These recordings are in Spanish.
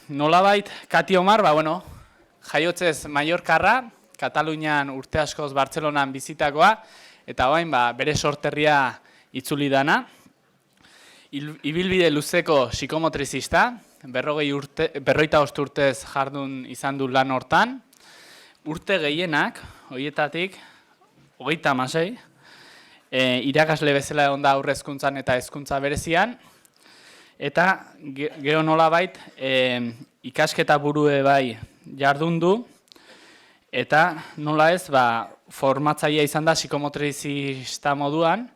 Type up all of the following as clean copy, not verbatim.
nolabait, Kati Omar, jaiotzez Mallorcarra, Katalunian urte askoz Bartzelonan bizitakoa, eta bere sorterria itzuli dana. Ibilbide luzeko psikomotrizista, 45 urtez jardun izan du lan hortan. Urte gehienak, horietatik, 36, irakasle bezala egon da aurre hezkuntzan eta hezkuntza berezian, eta gero nolabait ikasketa burue bai jardun du, eta nola ez formatzailea izan da psikomotrizista moduan,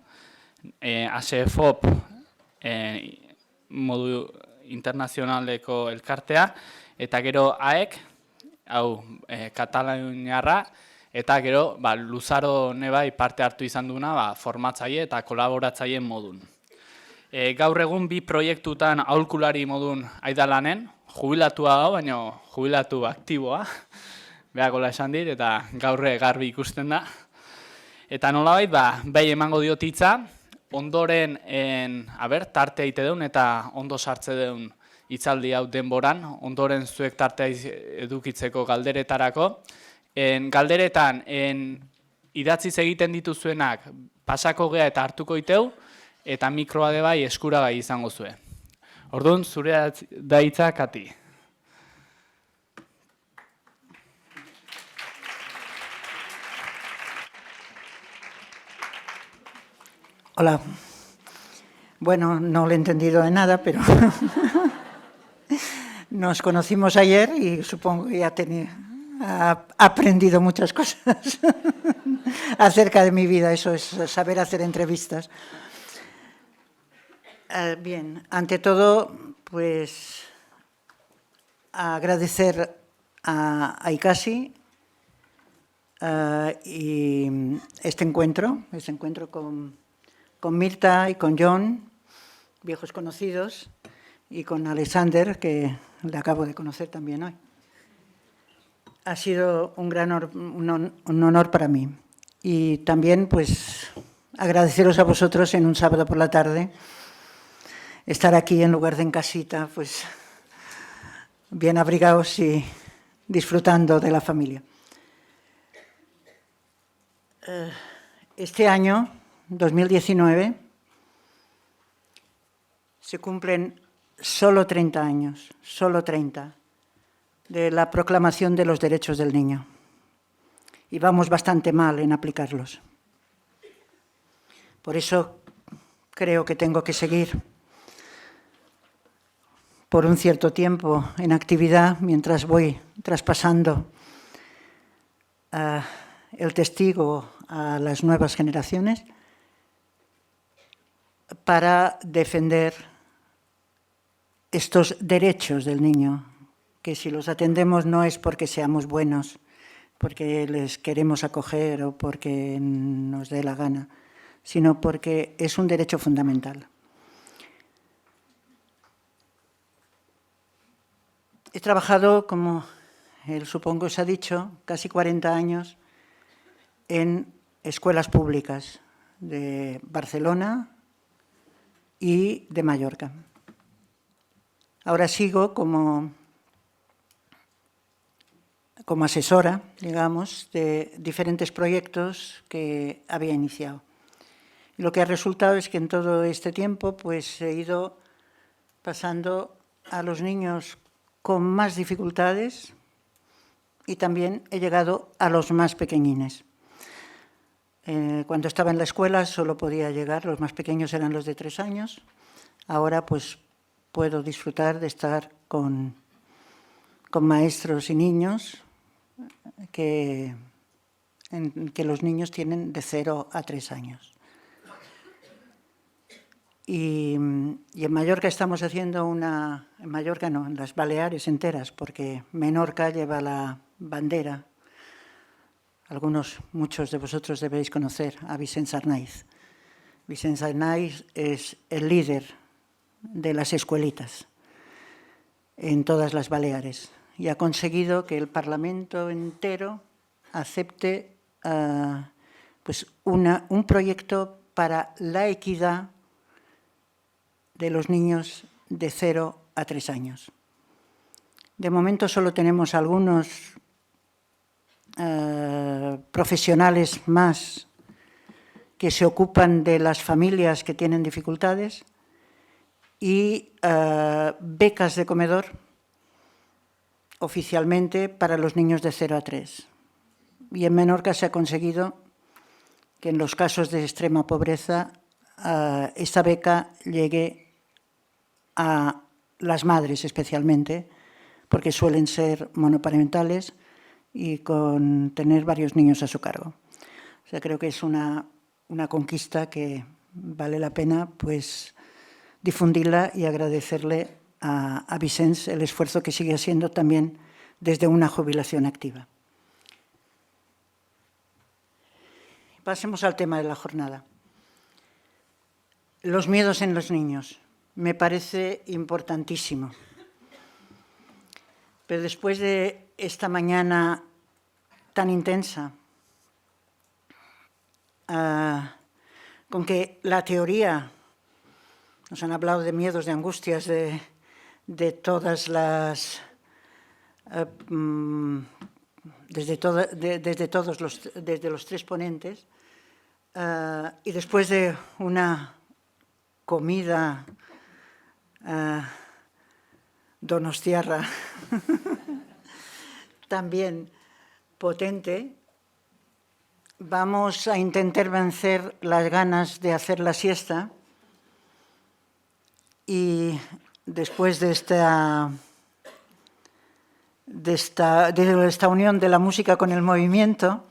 ASEFOP modu internazionaleko elkartea, eta gero AEK, hau Kataluniarra, eta gero luzaro nebai parte hartu izan duna formatzaile eta kolaboratzaile modun. Gaur egun bi proiektutan aholkulari modun aidalanen, jubilatua hau, baina jubilatu aktiboa, behakola esan dit, eta gaurre garbi ikusten da. Eta nolabait, bai emango diot hitza, ondoren, tartea ite deun eta ondo sartze deun hitzaldi hau denboran, ondoren zuek tartea edukitzeko galderetarako. Galderetan, idatziz egiten dituzuenak pasako gea eta hartuko iteu, eta mikroa de bai eskuragai izango zue. Orduan, zure da hitza, Kati. Hola. Bueno, no lo he entendido de nada, pero nos conocimos ayer y supongo que ya ha aprendido muchas cosas acerca de mi vida. Eso es saber hacer entrevistas. Bien, ante todo, pues agradecer a Ikasi y este encuentro con Mirta y con John, viejos conocidos, y con Alexander, que le acabo de conocer también hoy. Ha sido un honor para mí. Y también, pues, agradeceros a vosotros en un sábado por la tarde, estar aquí en lugar de en casita, pues, bien abrigados y disfrutando de la familia. Este año, 2019, se cumplen solo 30 años, solo 30, de la proclamación de los derechos del niño. Y vamos bastante mal en aplicarlos. Por eso creo que tengo que seguir por un cierto tiempo en actividad mientras voy traspasando el testigo a las nuevas generaciones, para defender estos derechos del niño, que si los atendemos no es porque seamos buenos, porque les queremos acoger o porque nos dé la gana, sino porque es un derecho fundamental. He trabajado, como supongo se ha dicho, casi 40 años en escuelas públicas de Barcelona y de Mallorca. Ahora sigo como asesora, digamos, de diferentes proyectos que había iniciado. Y lo que ha resultado es que en todo este tiempo pues, he ido pasando a los niños con más dificultades y también he llegado a los más pequeñines. Cuando estaba en la escuela solo podía llegar, los más pequeños eran los de 3 años. Ahora pues puedo disfrutar de estar con maestros y niños que los niños tienen de 0 a 3 años. Y en Mallorca estamos haciendo en Mallorca no, en las Baleares enteras, porque Menorca lleva la bandera. Muchos de vosotros debéis conocer a Vicenç Arnaiz. Vicenç Arnaiz es el líder de las escuelitas en todas las Baleares y ha conseguido que el Parlamento entero acepte pues un proyecto para la equidad de los niños de 0 a 3 años. De momento solo tenemos algunos profesionales más que se ocupan de las familias que tienen dificultades y becas de comedor oficialmente para los niños de 0 a 3. Y en Menorca se ha conseguido que en los casos de extrema pobreza esta beca llegue a las madres especialmente, porque suelen ser monoparentales y con tener varios niños a su cargo. O sea, creo que es una conquista que vale la pena pues difundirla y agradecerle a Vicenç el esfuerzo que sigue haciendo también desde una jubilación activa. Pasemos al tema de la jornada. Los miedos en los niños. Me parece importantísimo. Pero después de esta mañana tan intensa, con que la teoría, nos han hablado de miedos, de angustias, de todas las, desde los tres ponentes, y después de una comida donostiarra también potente, vamos a intentar vencer las ganas de hacer la siesta y después de esta unión de la música con el movimiento,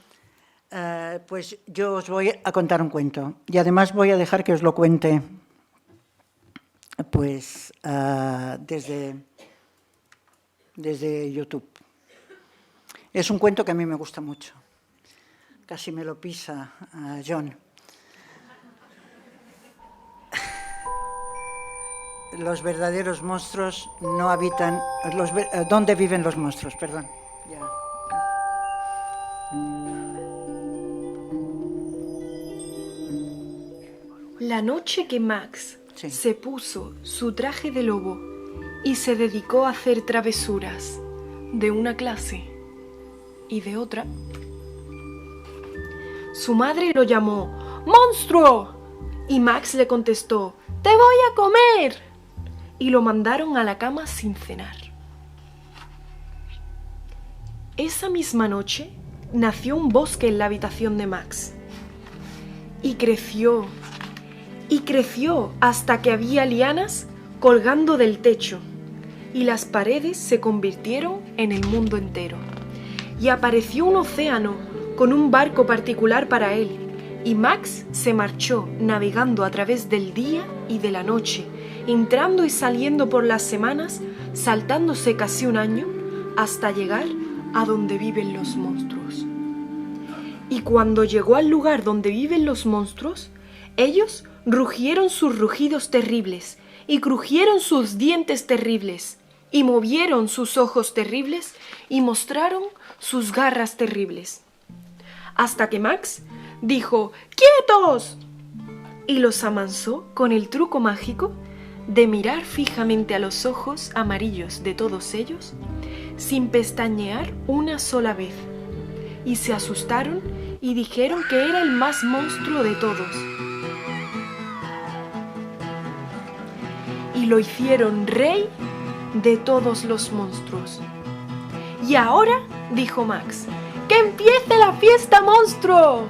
pues yo os voy a contar un cuento y además voy a dejar que os lo cuente pues desde YouTube. Es un cuento que a mí me gusta mucho. Casi me lo pisa John. Los verdaderos monstruos no habitan... ¿Dónde viven los monstruos? Perdón. Ya. La noche que Max Sí. se puso su traje de lobo y se dedicó a hacer travesuras de una clase y de otra, su madre lo llamó ¡Monstruo! Y Max le contestó ¡Te voy a comer! Y lo mandaron a la cama sin cenar. Esa misma noche nació un bosque en la habitación de Max. Y creció hasta que había lianas colgando del techo y las paredes se convirtieron en el mundo entero. Y apareció un océano con un barco particular para él y Max se marchó navegando a través del día y de la noche, entrando y saliendo por las semanas, saltándose casi un año hasta llegar a donde viven los monstruos. Y cuando llegó al lugar donde viven los monstruos, ellos rugieron sus rugidos terribles, y crujieron sus dientes terribles, y movieron sus ojos terribles, y mostraron sus garras terribles. Hasta que Max dijo ¡Quietos! Y los amansó con el truco mágico de mirar fijamente a los ojos amarillos de todos ellos, sin pestañear una sola vez. Y se asustaron y dijeron que era el más monstruo de todos. Y lo hicieron rey de todos los monstruos. Y ahora, dijo Max, ¡que empiece la fiesta, monstruo!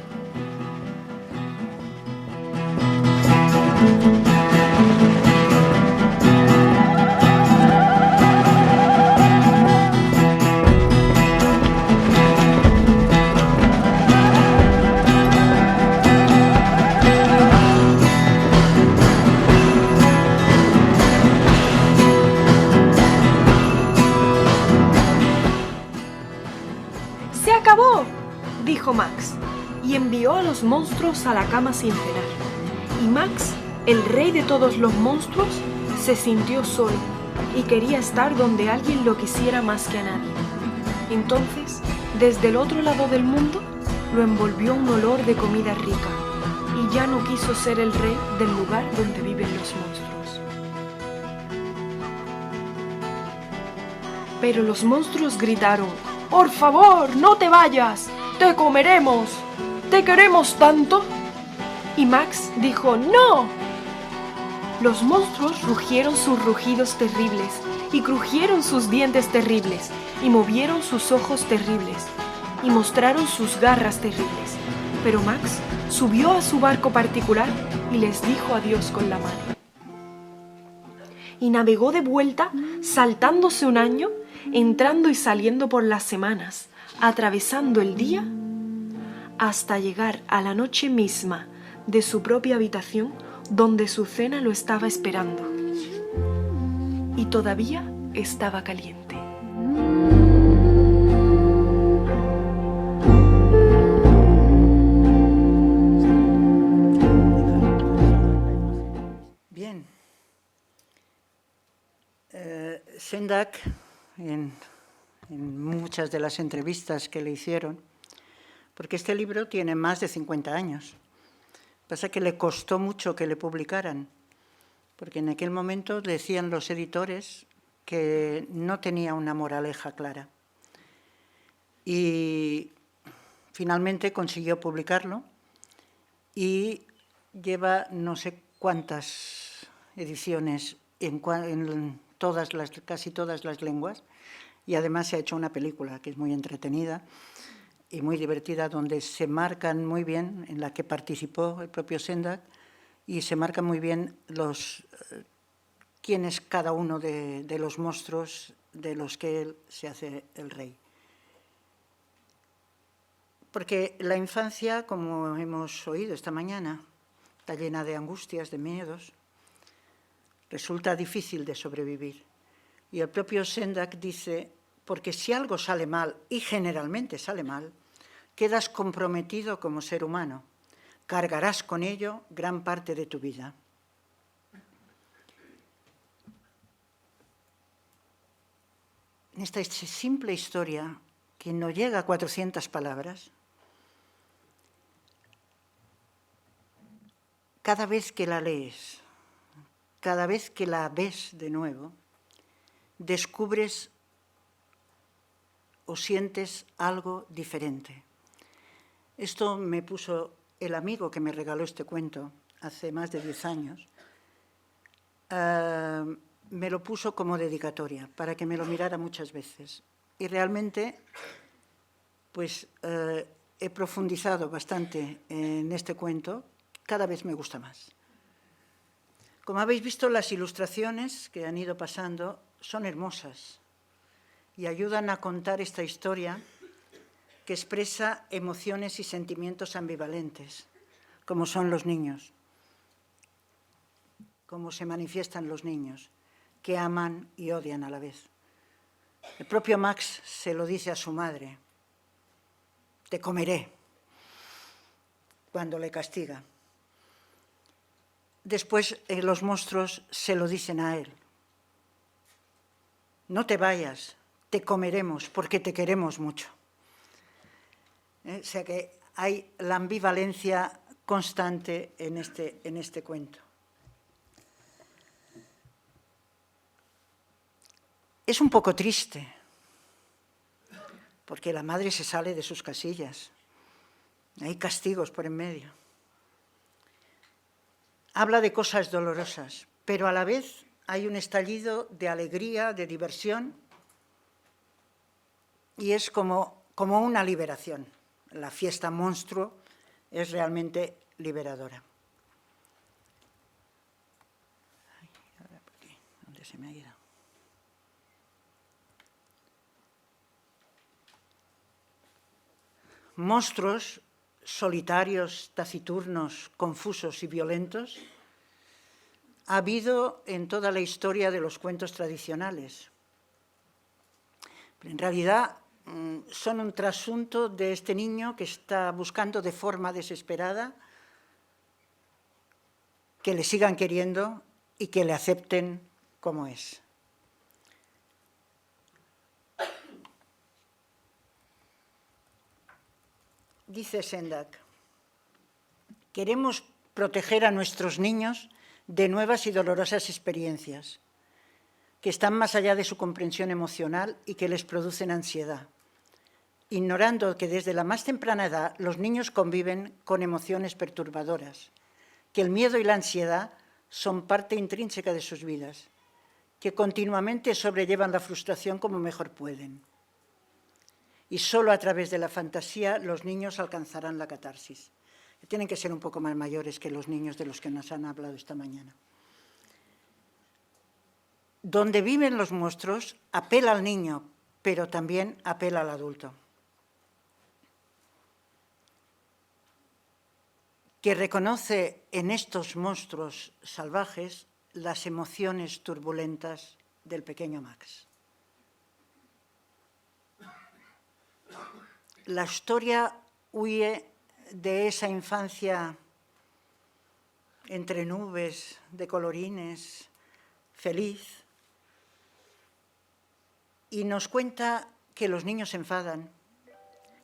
¡Se acabó!, dijo Max, y envió a los monstruos a la cama sin cenar. Y Max, el rey de todos los monstruos, se sintió solo y quería estar donde alguien lo quisiera más que a nadie. Entonces, desde el otro lado del mundo, lo envolvió un olor de comida rica y ya no quiso ser el rey del lugar donde viven los monstruos. Pero los monstruos gritaron: ¡Por favor, no te vayas! ¡Te comeremos! ¡Te queremos tanto! Y Max dijo: ¡No! Los monstruos rugieron sus rugidos terribles, y crujieron sus dientes terribles, y movieron sus ojos terribles, y mostraron sus garras terribles. Pero Max subió a su barco particular y les dijo adiós con la mano. Y navegó de vuelta, saltándose un año, entrando y saliendo por las semanas, atravesando el día, hasta llegar a la noche misma de su propia habitación, donde su cena lo estaba esperando. Y todavía estaba caliente. Bien. Sendak, en muchas de las entrevistas que le hicieron, porque este libro tiene más de 50 años. Pasa que le costó mucho que le publicaran, porque en aquel momento decían los editores que no tenía una moraleja clara. Y finalmente consiguió publicarlo y lleva no sé cuántas ediciones en casi todas las lenguas, y además se ha hecho una película que es muy entretenida y muy divertida, donde se marcan muy bien, en la que participó el propio Sendak, y se marcan muy bien quién es cada uno de los monstruos de los que él se hace el rey. Porque la infancia, como hemos oído esta mañana, está llena de angustias, de miedos, resulta difícil de sobrevivir. Y el propio Sendak dice: porque si algo sale mal, y generalmente sale mal, quedas comprometido como ser humano, cargarás con ello gran parte de tu vida. En esta simple historia, que no llega a 400 palabras, cada vez que la lees, cada vez que la ves de nuevo, descubres o sientes algo diferente. Esto me puso el amigo que me regaló este cuento hace más de 10 años. Me lo puso como dedicatoria para que me lo mirara muchas veces. Y realmente, pues, he profundizado bastante en este cuento. Cada vez me gusta más. Como habéis visto, las ilustraciones que han ido pasando son hermosas y ayudan a contar esta historia que expresa emociones y sentimientos ambivalentes, como son los niños, como se manifiestan los niños, que aman y odian a la vez. El propio Max se lo dice a su madre: te comeré, cuando le castiga. Después los monstruos se lo dicen a él: no te vayas, te comeremos porque te queremos mucho. O sea que hay la ambivalencia constante en este cuento. Es un poco triste, porque la madre se sale de sus casillas. Hay castigos por en medio. Habla de cosas dolorosas, pero a la vez hay un estallido de alegría, de diversión, y es como una liberación. La fiesta monstruo es realmente liberadora. ¿Dónde se me ha ido? Monstruos solitarios, taciturnos, confusos y violentos ha habido en toda la historia de los cuentos tradicionales. Pero en realidad son un trasunto de este niño que está buscando de forma desesperada que le sigan queriendo y que le acepten como es. Dice Sendak: queremos proteger a nuestros niños de nuevas y dolorosas experiencias, que están más allá de su comprensión emocional y que les producen ansiedad, ignorando que desde la más temprana edad los niños conviven con emociones perturbadoras, que el miedo y la ansiedad son parte intrínseca de sus vidas, que continuamente sobrellevan la frustración como mejor pueden. Y solo a través de la fantasía los niños alcanzarán la catarsis. Tienen que ser un poco más mayores que los niños de los que nos han hablado esta mañana. Donde viven los monstruos, apela al niño, pero también apela al adulto, que reconoce en estos monstruos salvajes las emociones turbulentas del pequeño Max. La historia huye de esa infancia entre nubes de colorines, feliz, y nos cuenta que los niños se enfadan,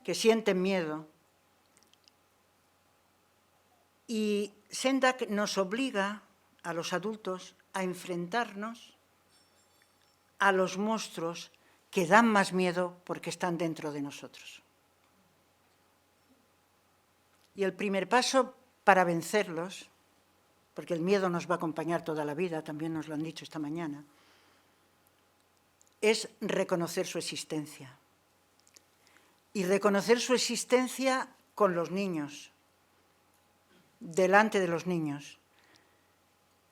que sienten miedo. Y Sendak nos obliga a los adultos a enfrentarnos a los monstruos que dan más miedo porque están dentro de nosotros. Y el primer paso para vencerlos, porque el miedo nos va a acompañar toda la vida, también nos lo han dicho esta mañana, es reconocer su existencia. Y reconocer su existencia con los niños, delante de los niños,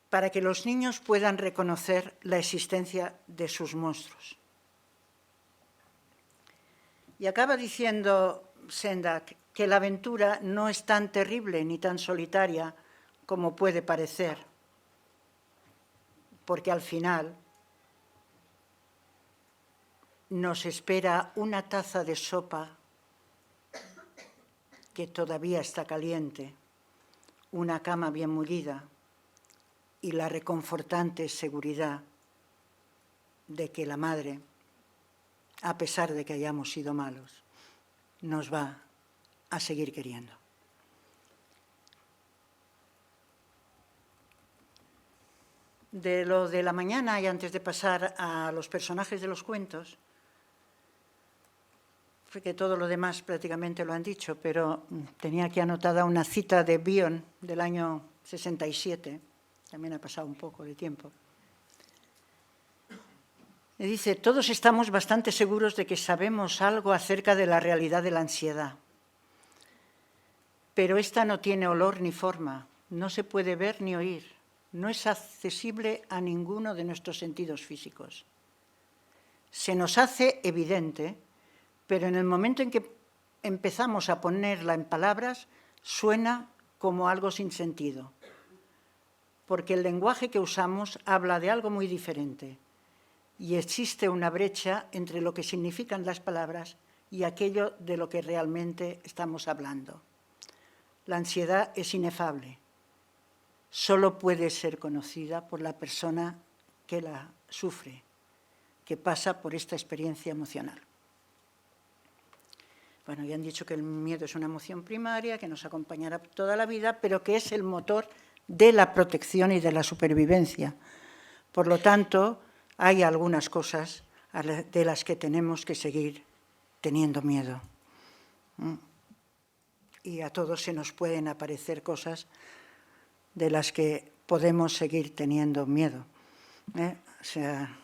para que los niños puedan reconocer la existencia de sus monstruos. Y acaba diciendo Sendak que la aventura no es tan terrible ni tan solitaria como puede parecer, porque al final nos espera una taza de sopa que todavía está caliente, una cama bien mullida y la reconfortante seguridad de que la madre, a pesar de que hayamos sido malos, nos va a seguir queriendo. De lo de la mañana, y antes de pasar a los personajes de los cuentos, porque todo lo demás prácticamente lo han dicho, pero tenía aquí anotada una cita de Bion del año 67, también ha pasado un poco de tiempo. Y dice, todos estamos bastante seguros de que sabemos algo acerca de la realidad de la ansiedad, pero esta no tiene olor ni forma, no se puede ver ni oír, no es accesible a ninguno de nuestros sentidos físicos. Se nos hace evidente, pero en el momento en que empezamos a ponerla en palabras, suena como algo sin sentido, porque el lenguaje que usamos habla de algo muy diferente y existe una brecha entre lo que significan las palabras y aquello de lo que realmente estamos hablando. La ansiedad es inefable, solo puede ser conocida por la persona que la sufre, que pasa por esta experiencia emocional. Bueno, ya han dicho que el miedo es una emoción primaria, que nos acompañará toda la vida, pero que es el motor de la protección y de la supervivencia. Por lo tanto, hay algunas cosas de las que tenemos que seguir teniendo miedo. Y a todos se nos pueden aparecer cosas de las que podemos seguir teniendo miedo. O sea,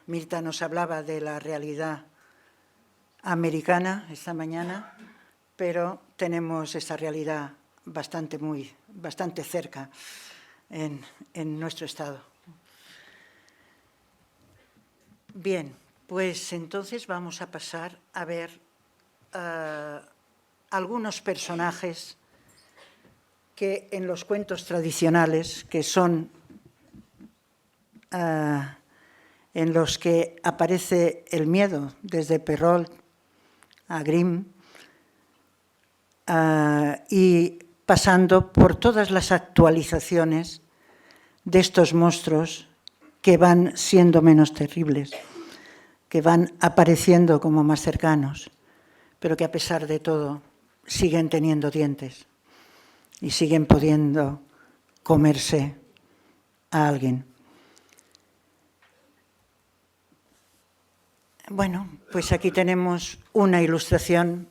Mirta nos hablaba de la realidad americana esta mañana, pero tenemos esa realidad bastante cerca en nuestro estado. Bien, pues entonces vamos a pasar a ver algunos personajes que en los cuentos tradicionales, que son en los que aparece el miedo, desde Perrault a Grimm, y pasando por todas las actualizaciones de estos monstruos que van siendo menos terribles, que van apareciendo como más cercanos, pero que a pesar de todo siguen teniendo dientes y siguen pudiendo comerse a alguien. Bueno, pues aquí tenemos una ilustración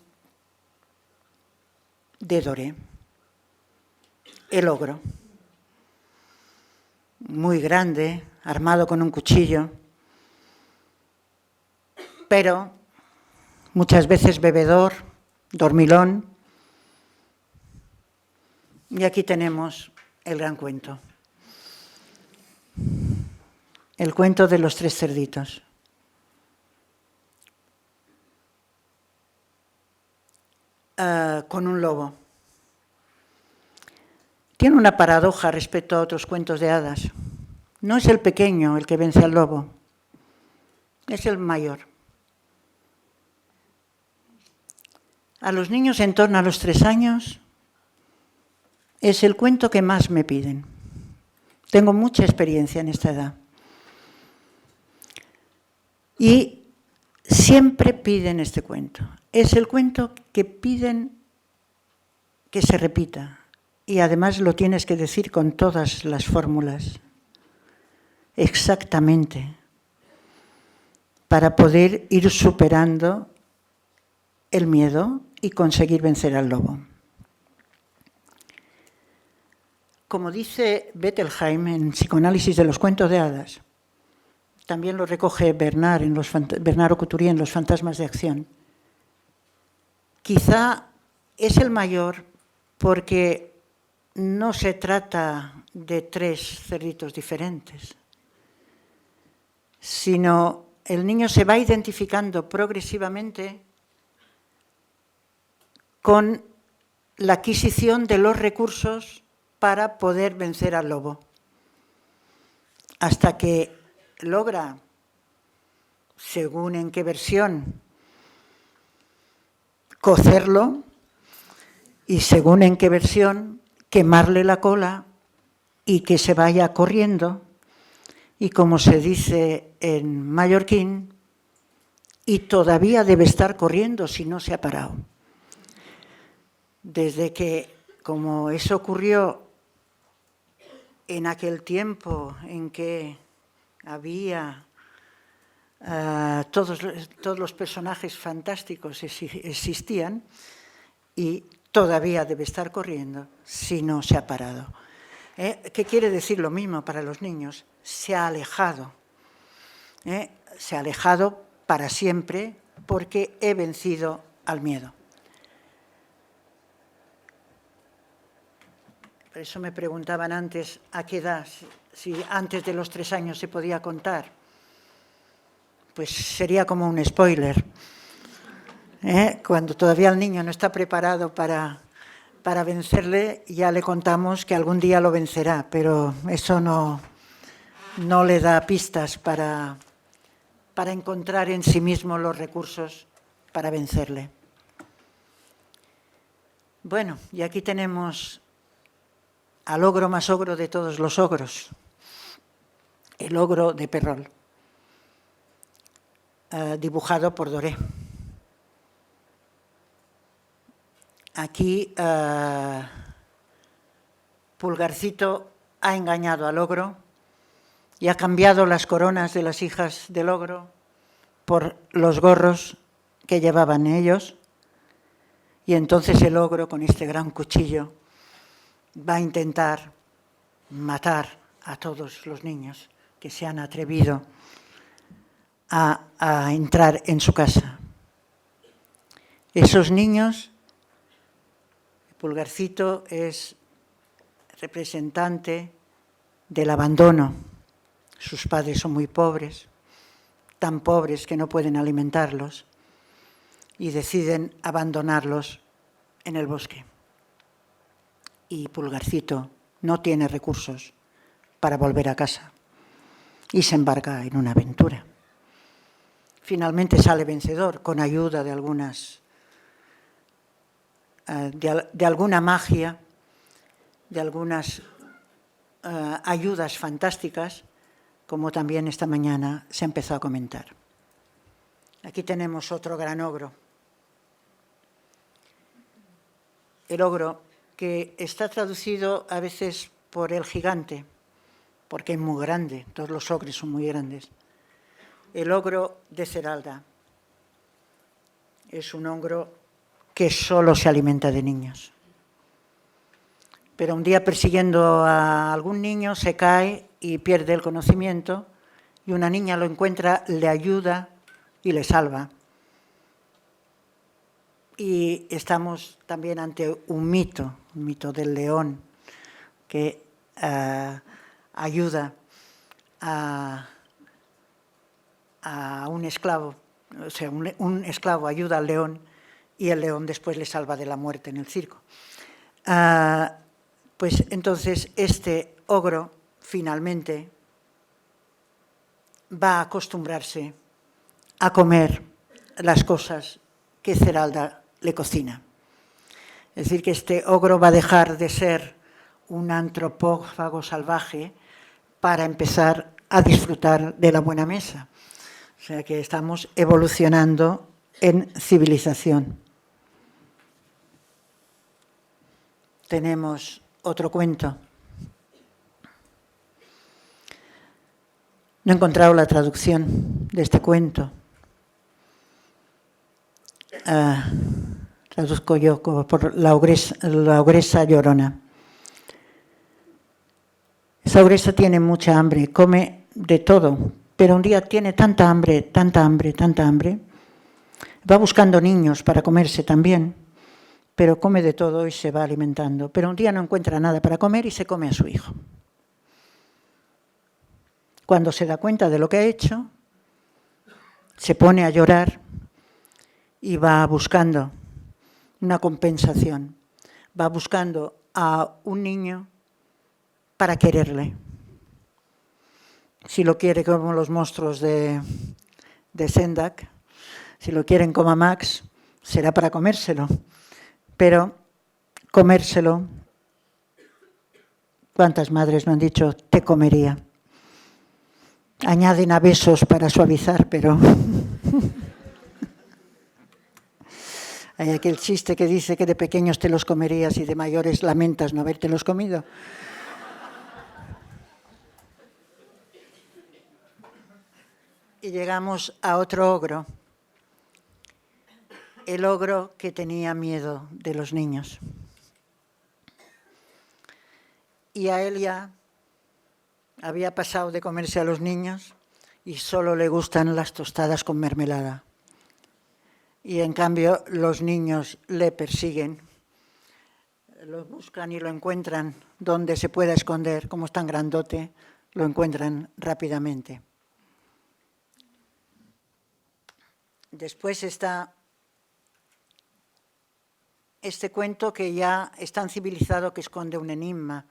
de Doré, el ogro, muy grande, armado con un cuchillo, pero muchas veces bebedor, dormilón. Y aquí tenemos el gran cuento, el cuento de los 3 cerditos. Con un lobo. Tiene una paradoja respecto a otros cuentos de hadas. No es el pequeño el que vence al lobo, es el mayor. A los niños en torno a los 3 años es el cuento que más me piden. Tengo mucha experiencia en esta edad. Y siempre piden este cuento. Es el cuento que piden que se repita. Y además lo tienes que decir con todas las fórmulas. Exactamente. Para poder ir superando el miedo y conseguir vencer al lobo. Como dice Bettelheim en Psicoanálisis de los cuentos de hadas, también lo recoge Bernard Couturier en Los fantasmas de acción. Quizá es el mayor porque no se trata de 3 cerditos diferentes, sino el niño se va identificando progresivamente con la adquisición de los recursos para poder vencer al lobo, hasta que logra, según en qué versión, cocerlo y según en qué versión, quemarle la cola y que se vaya corriendo y, como se dice en mallorquín, y todavía debe estar corriendo si no se ha parado. Desde que, como eso ocurrió en aquel tiempo en que había todos los personajes fantásticos existían, y todavía debe estar corriendo si no se ha parado. ¿Qué quiere decir lo mismo para los niños? Se ha alejado. Se ha alejado para siempre porque he vencido al miedo. Por eso me preguntaban antes a qué edad, si antes de los 3 años se podía contar. Pues sería como un spoiler. Cuando todavía el niño no está preparado para vencerle, ya le contamos que algún día lo vencerá, pero eso no le da pistas para encontrar en sí mismo los recursos para vencerle. Bueno, y aquí tenemos al ogro más ogro de todos los ogros, el ogro de Perrol, dibujado por Doré. Aquí Pulgarcito ha engañado al ogro y ha cambiado las coronas de las hijas del ogro por los gorros que llevaban ellos, y entonces el ogro, con este gran cuchillo, va a intentar matar a todos los niños que se han atrevido a entrar en su casa. Esos niños, Pulgarcito es representante del abandono. Sus padres son muy pobres, tan pobres que no pueden alimentarlos, y deciden abandonarlos en el bosque. Y Pulgarcito no tiene recursos para volver a casa y se embarca en una aventura. Finalmente sale vencedor con ayuda de alguna magia, de algunas ayudas fantásticas, como también esta mañana se ha empezado a comentar. Aquí tenemos otro gran ogro. El ogro, que está traducido a veces por el gigante, porque es muy grande, todos los ogros son muy grandes. El ogro de Ceralda. es un ogro que solo se alimenta de niños. Pero un día persiguiendo a algún niño se cae y pierde el conocimiento y una niña lo encuentra, le ayuda y le salva. Y estamos también ante un mito del león que ayuda a un esclavo, o sea, un esclavo ayuda al león y el león después le salva de la muerte en el circo. Pues entonces este ogro finalmente va a acostumbrarse a comer las cosas que Zeralda le cocina. Es decir, que este ogro va a dejar de ser un antropófago salvaje para empezar a disfrutar de la buena mesa. O sea que estamos evolucionando en civilización. Tenemos otro cuento. No he encontrado la traducción de este cuento. Traduzco yo por la ogresa llorona. Esa ogresa tiene mucha hambre, come de todo, pero un día tiene tanta hambre, va buscando niños para comerse también, pero come de todo y se va alimentando. Pero un día no encuentra nada para comer y se come a su hijo. Cuando se da cuenta de lo que ha hecho, se pone a llorar y va buscando una compensación. Va buscando a un niño para quererle. Si lo quiere como los monstruos de Sendak, si lo quieren como a Max, será para comérselo. Pero comérselo, ¿cuántas madres no han dicho te comería? Añaden a besos para suavizar, pero hay aquel chiste que dice que de pequeños te los comerías y de mayores lamentas no habértelos comido. Y llegamos a otro ogro, el ogro que tenía miedo de los niños. Y a él ya había pasado de comerse a los niños y solo le gustan las tostadas con mermelada. Y en cambio los niños le persiguen, lo buscan y lo encuentran donde se pueda esconder, como es tan grandote, lo encuentran rápidamente. Después está este cuento que ya es tan civilizado que esconde un enigma.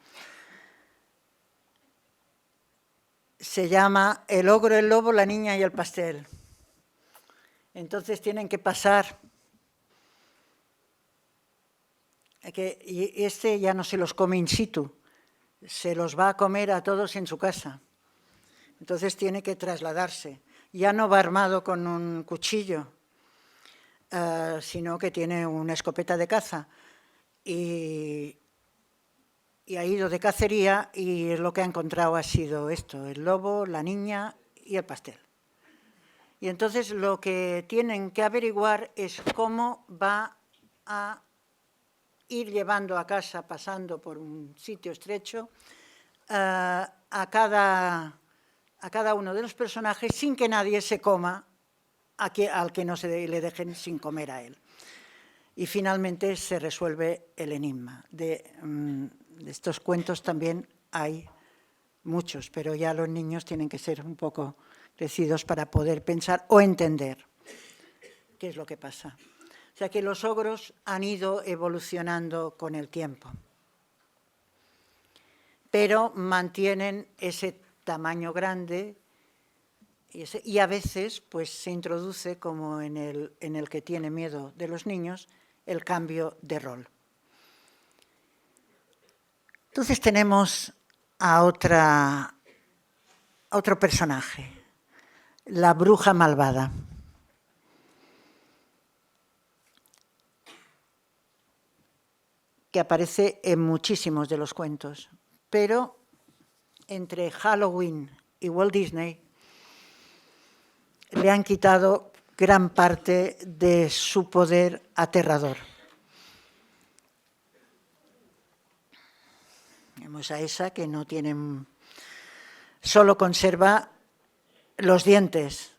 Se llama El ogro, el lobo, la niña y el pastel. Entonces tienen que pasar, y este ya no se los come in situ, se los va a comer a todos en su casa. Entonces tiene que trasladarse. Ya no va armado con un cuchillo, sino que tiene una escopeta de caza. Y ha ido de cacería y lo que ha encontrado ha sido esto, el lobo, la niña y el pastel. Y entonces lo que tienen que averiguar es cómo va a ir llevando a casa, pasando por un sitio estrecho, a cada uno de los personajes sin que nadie se coma al que no se le dejen sin comer a él. Y finalmente se resuelve el enigma. De estos cuentos también hay muchos, pero ya los niños tienen que ser un poco crecidos para poder pensar o entender qué es lo que pasa. O sea que los ogros han ido evolucionando con el tiempo, pero mantienen ese tamaño grande y a veces pues, se introduce, como en el que tiene miedo de los niños, el cambio de rol. Entonces tenemos a otro personaje, la bruja malvada. Que aparece en muchísimos de los cuentos, pero entre Halloween y Walt Disney le han quitado gran parte de su poder aterrador. Vemos a esa que no tiene, solo conserva los dientes,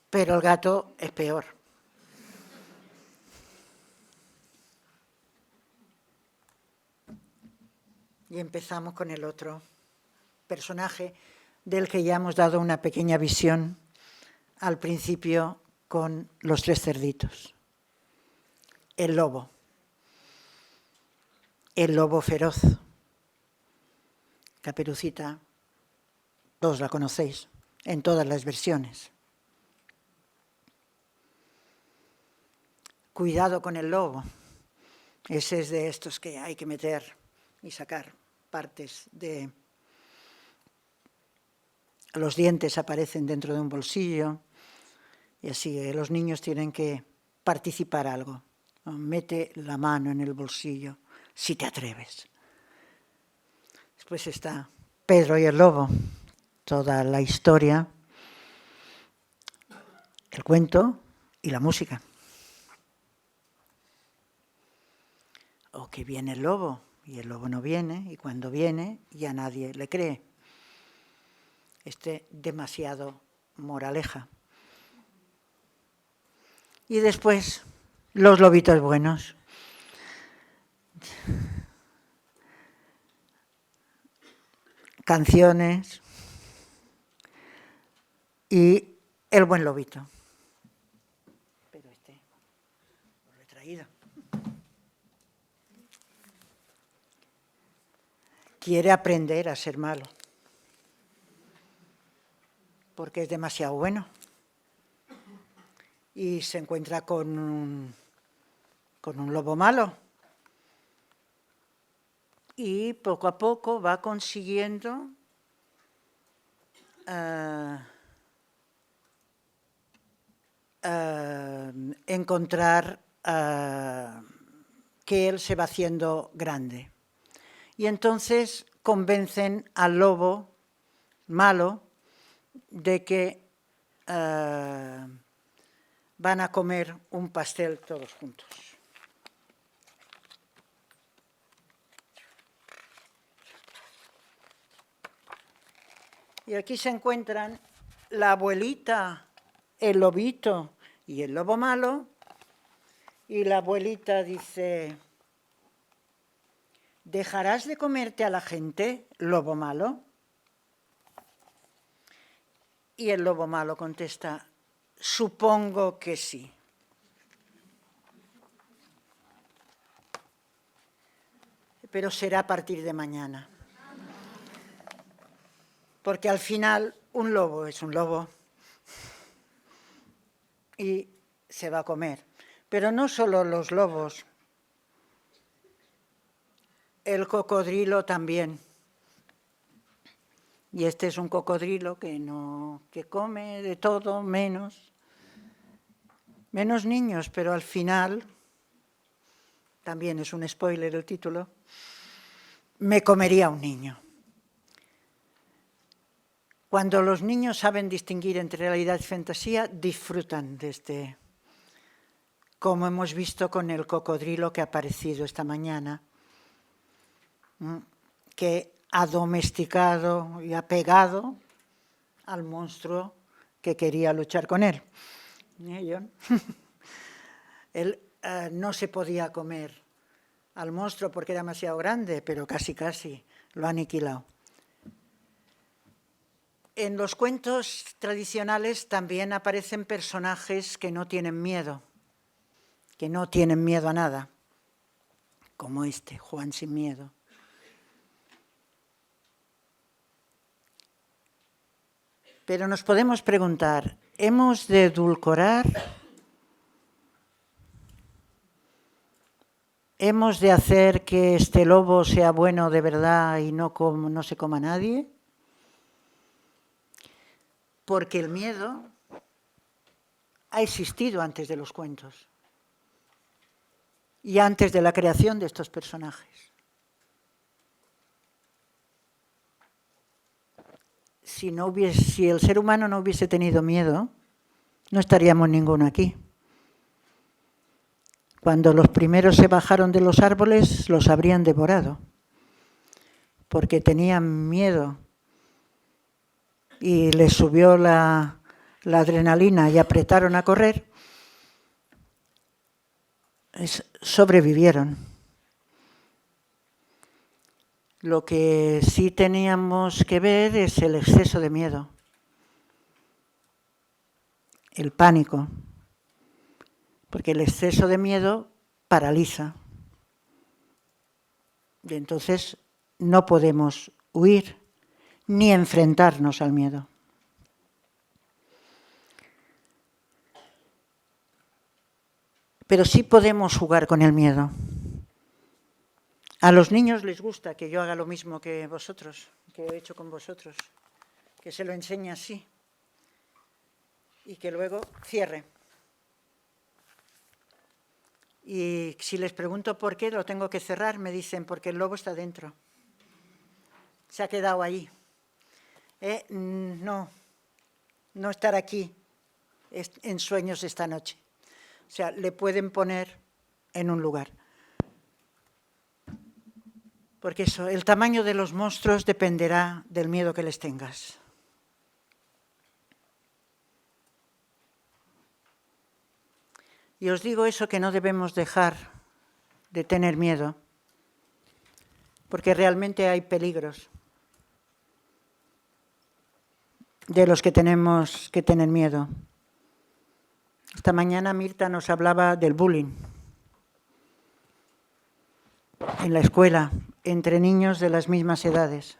pero el gato es peor. Y empezamos con el otro personaje del que ya hemos dado una pequeña visión al principio con los 3 cerditos. El lobo feroz. Caperucita, todos la conocéis, en todas las versiones. Cuidado con el lobo. Ese es de estos que hay que meter y sacar partes de... Los dientes aparecen dentro de un bolsillo y así los niños tienen que participar algo. Mete la mano en el bolsillo, si te atreves. Después está Pedro y el lobo, toda la historia, el cuento y la música. O que viene el lobo y el lobo no viene, y cuando viene ya nadie le cree. Demasiado moraleja. Y después, los lobitos buenos. Canciones y el buen lobito. Pero lo he traído. Quiere aprender a ser malo, porque es demasiado bueno. Y se encuentra con un lobo malo. Y poco a poco va consiguiendo encontrar que él se va haciendo grande. Y entonces convencen al lobo malo de que van a comer un pastel todos juntos. Y aquí se encuentran la abuelita, el lobito y el lobo malo. Y la abuelita dice: ¿dejarás de comerte a la gente, lobo malo? Y el lobo malo contesta: supongo que sí. Pero será a partir de mañana. Porque al final un lobo es un lobo y se va a comer. Pero no solo los lobos, el cocodrilo también. Y este es un cocodrilo que come de todo menos niños, pero al final, también es un spoiler el título, me comería un niño. Cuando los niños saben distinguir entre realidad y fantasía, disfrutan de como hemos visto con el cocodrilo que ha aparecido esta mañana, que ha domesticado y ha pegado al monstruo que quería luchar con él. John? Él no se podía comer al monstruo porque era demasiado grande, pero casi lo ha aniquilado. En los cuentos tradicionales también aparecen personajes que no tienen miedo a nada, como Juan sin miedo. Pero nos podemos preguntar, ¿hemos de edulcorar? ¿Hemos de hacer que este lobo sea bueno de verdad y no se coma a nadie? Porque el miedo ha existido antes de los cuentos y antes de la creación de estos personajes. Si el ser humano no hubiese tenido miedo, no estaríamos ninguno aquí. Cuando los primeros se bajaron de los árboles, los habrían devorado, porque tenían miedo y les subió la adrenalina y apretaron a correr. Sobrevivieron. Lo que sí teníamos que ver es el exceso de miedo, el pánico, porque el exceso de miedo paraliza. Y entonces no podemos huir ni enfrentarnos al miedo. Pero sí podemos jugar con el miedo. A los niños les gusta que yo haga lo mismo que vosotros, que he hecho con vosotros, que se lo enseñe así y que luego cierre. Y si les pregunto por qué lo tengo que cerrar, me dicen, porque el lobo está dentro. Se ha quedado ahí. No estar aquí en sueños esta noche. O sea, le pueden poner en un lugar. Porque eso, el tamaño de los monstruos dependerá del miedo que les tengas. Y os digo eso, que no debemos dejar de tener miedo, porque realmente hay peligros de los que tenemos que tener miedo. Esta mañana Mirta nos hablaba del bullying en la escuela, entre niños de las mismas edades.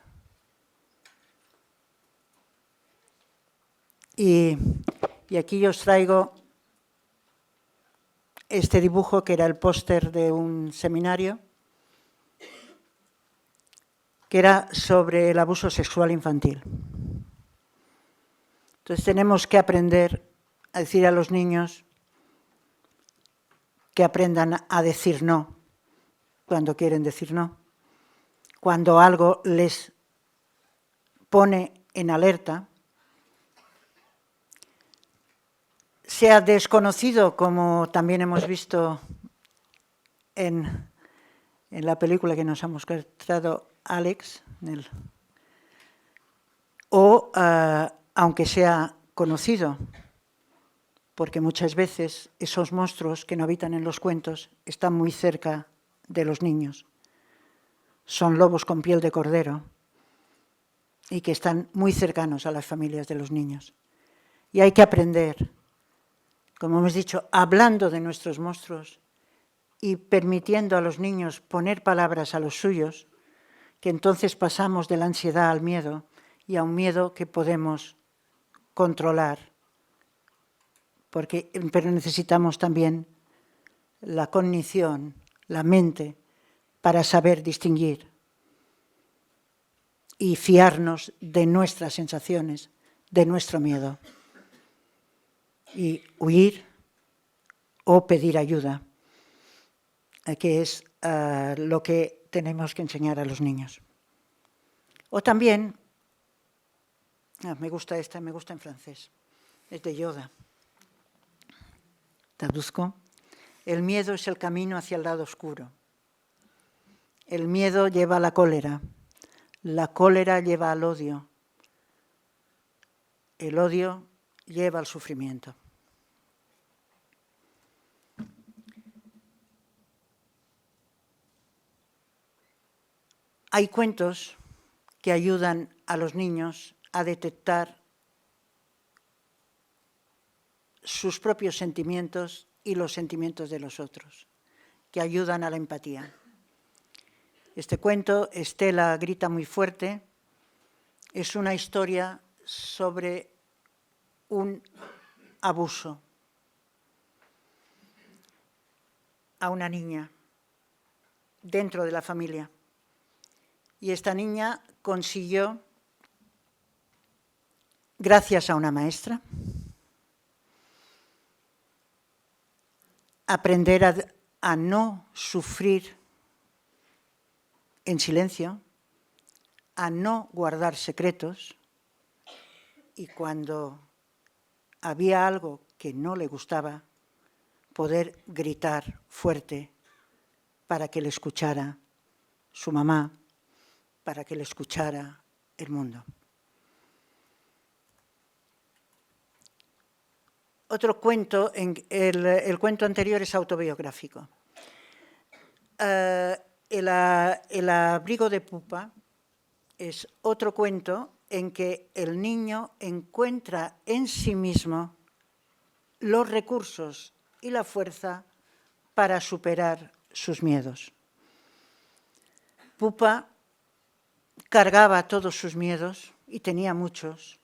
Y aquí os traigo este dibujo, que era el póster de un seminario, que era sobre el abuso sexual infantil. Entonces tenemos que aprender a decir a los niños que aprendan a decir no cuando quieren decir no, cuando algo les pone en alerta, sea desconocido, como también hemos visto en la película que nos ha mostrado Alex, o aunque sea conocido, porque muchas veces esos monstruos que no habitan en los cuentos están muy cerca de los niños. Son lobos con piel de cordero y que están muy cercanos a las familias de los niños. Y hay que aprender, como hemos dicho, hablando de nuestros monstruos y permitiendo a los niños poner palabras a los suyos, que entonces pasamos de la ansiedad al miedo, y a un miedo que podemos controlar, pero necesitamos también la cognición, la mente, para saber distinguir y fiarnos de nuestras sensaciones, de nuestro miedo, y huir o pedir ayuda, que es lo que tenemos que enseñar a los niños. O también, me gusta en francés, es de Yoda. Traduzco. El miedo es el camino hacia el lado oscuro. El miedo lleva a la cólera lleva al odio, el odio lleva al sufrimiento. Hay cuentos que ayudan a los niños a detectar sus propios sentimientos y los sentimientos de los otros, que ayudan a la empatía. Este cuento, Estela grita muy fuerte, es una historia sobre un abuso a una niña dentro de la familia. Y esta niña consiguió, gracias a una maestra, aprender a no sufrir en silencio, a no guardar secretos, y cuando había algo que no le gustaba poder gritar fuerte para que le escuchara su mamá, para que le escuchara el mundo. Otro cuento, el cuento anterior es autobiográfico. El abrigo de Pupa es otro cuento en que el niño encuentra en sí mismo los recursos y la fuerza para superar sus miedos. Pupa cargaba todos sus miedos, y tenía muchos,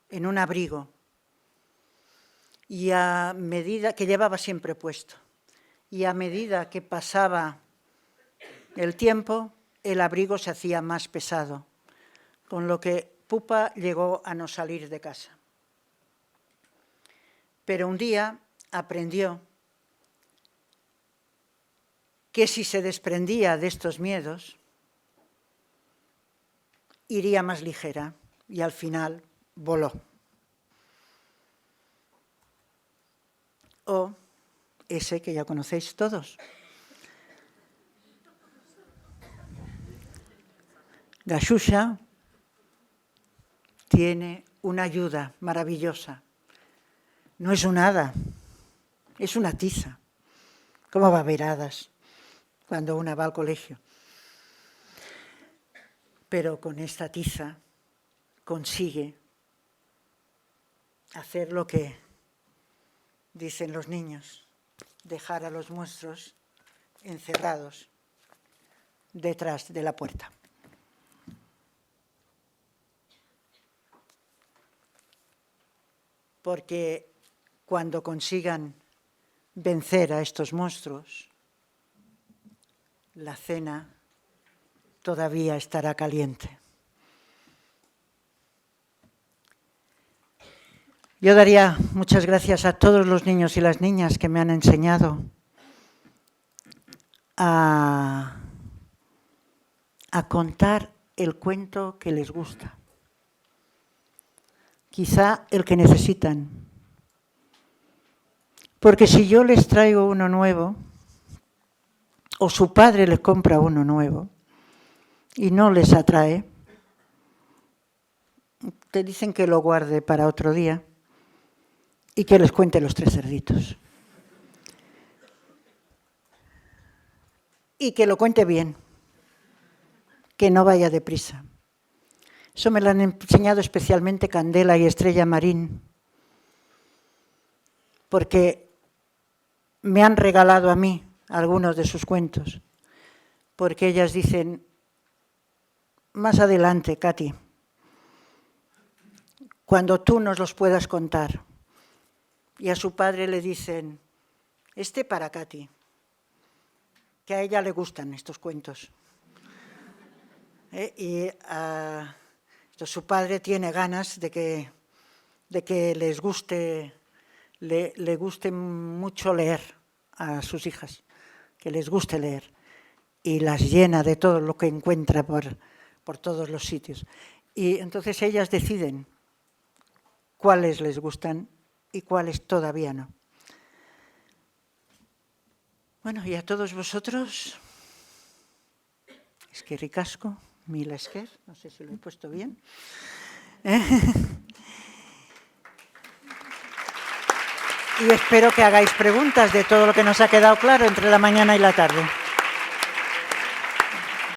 en un abrigo, y a medida que llevaba siempre puesto, y a medida que pasaba el tiempo, el abrigo se hacía más pesado, con lo que Pupa llegó a no salir de casa. Pero un día aprendió que si se desprendía de estos miedos, iría más ligera, y al final voló. O ese que ya conocéis todos. Gaxuxa tiene una ayuda maravillosa. No es un hada, es una tiza. ¿Cómo va a haber hadas cuando una va al colegio? Pero con esta tiza consigue hacer lo que dicen los niños, dejar a los monstruos encerrados detrás de la puerta. Porque cuando consigan vencer a estos monstruos, la cena todavía estará caliente. Yo daría muchas gracias a todos los niños y las niñas que me han enseñado a contar el cuento que les gusta. Quizá el que necesitan. Porque si yo les traigo uno nuevo, o su padre les compra uno nuevo, y no les atrae, te dicen que lo guarde para otro día y que les cuente los 3 cerditos. Y que lo cuente bien, que no vaya deprisa. Eso me lo han enseñado especialmente Candela y Estrella Marín, porque me han regalado a mí algunos de sus cuentos, porque ellas dicen, más adelante, Katy, cuando tú nos los puedas contar. Y a su padre le dicen, para Katy, que a ella le gustan estos cuentos. Su padre tiene ganas de que les guste, le guste mucho leer a sus hijas, que les guste leer, y las llena de todo lo que encuentra por todos los sitios. Y entonces ellas deciden cuáles les gustan y cuáles todavía no. Bueno, y a todos vosotros, es que ricasco, mila esker, no sé si lo he puesto bien. Y espero que hagáis preguntas de todo lo que nos ha quedado claro entre la mañana y la tarde.